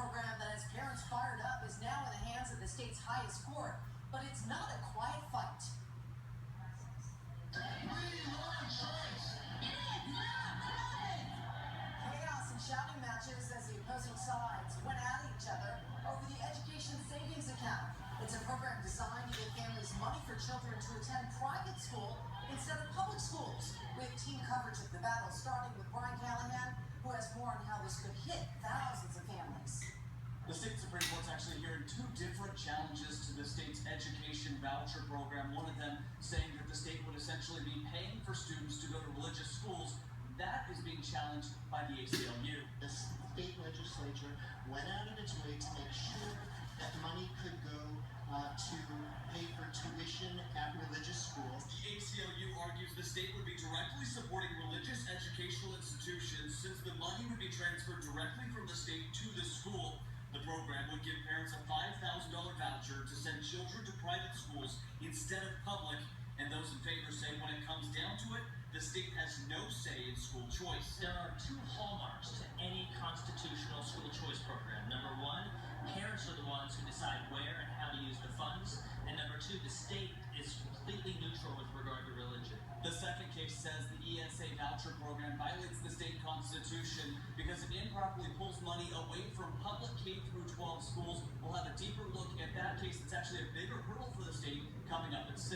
program that has parents fired up is now in the hands of the state's highest court, but it's not a quiet fight. Chaos and shouting matches as the opposing sides went at each other over the education savings account. It's a program designed to give families money for children to attend private school instead of public schools. We have team coverage of the battle, starting with Brian Callahan, who has more on how this could hit thousands of families. The state Supreme Court's actually hearing two different challenges to the state's education voucher program. One of them saying that the state would essentially be paying for students to go to religious schools. That is being challenged by the ACLU. The state legislature went out of its way to make sure that money could go to pay for tuition at religious schools. The ACLU argues the state would be directly supporting religious educational institutions since the money would be transferred directly from the state to the school. The program would give parents a $5,000 voucher to send children to private schools instead of public, and those in favor say when it comes down to it, the state has no say in school choice. There are two hallmarks to any constitutional school choice program. Number one, parents are the ones who decide where and how to use the funds. And number two, the state is completely neutral with regard to religion. The second case says the ESA voucher program violates the state constitution because it improperly pulls money away from public K-12 schools. We'll have a deeper look at that case. It's actually a bigger hurdle for the state coming up at 6.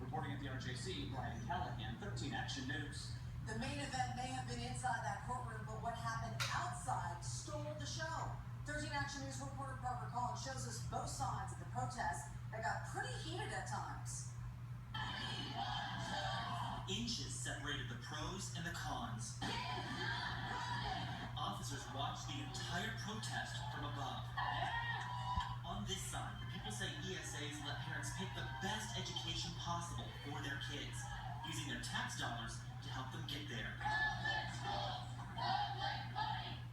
Reporting at the RJC, Brian Callahan, 13 Action News. The main event may have been inside that courtroom, but what happened outside stole the show. 13 Action News reporter Parker Collins shows us both sides of the protest that got pretty heated at times. Inches separated the pros and the cons. Officers watched the entire protest from above. On this side, the people say ESAs let parents pick the best education possible for their kids, using their tax dollars to help them get there.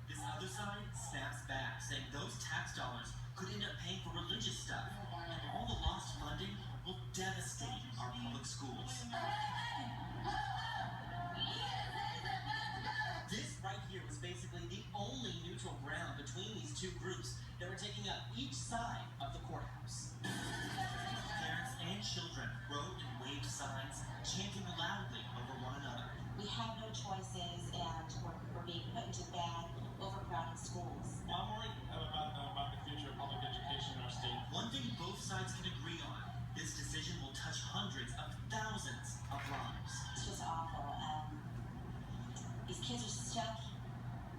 This other side snaps back, saying those tax dollars could end up paying for religious stuff, and all the lost funding will devastate our public schools. This right here was basically the only neutral ground between these two groups that were taking up each side of the courthouse. Parents and children wrote and waved signs, chanting loudly over one another. We have no choices, and we're being put into bad, overcrowded schools. I'm worried about the future of public education in our state. One thing both sides can agree on, this decision will touch hundreds of thousands of lives. It's just awful. These kids are stuck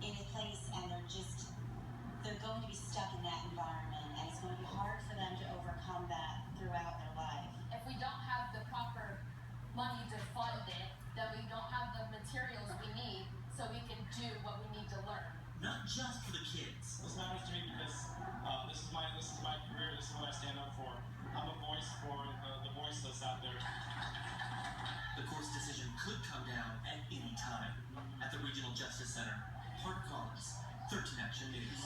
in a place, and they're going to be stuck in that environment, and it's going to be hard for them to overcome that throughout their life. If we don't have the proper money to fund it, then we don't have the materials we need so we can do what we need to learn. Not just for the kids. This matters to me because this is my career. This is what I stand up for. I'm a voice for the voiceless out there. The court's decision could come down at any time. At the Regional Justice Center, Parker Collins, 13 Action News.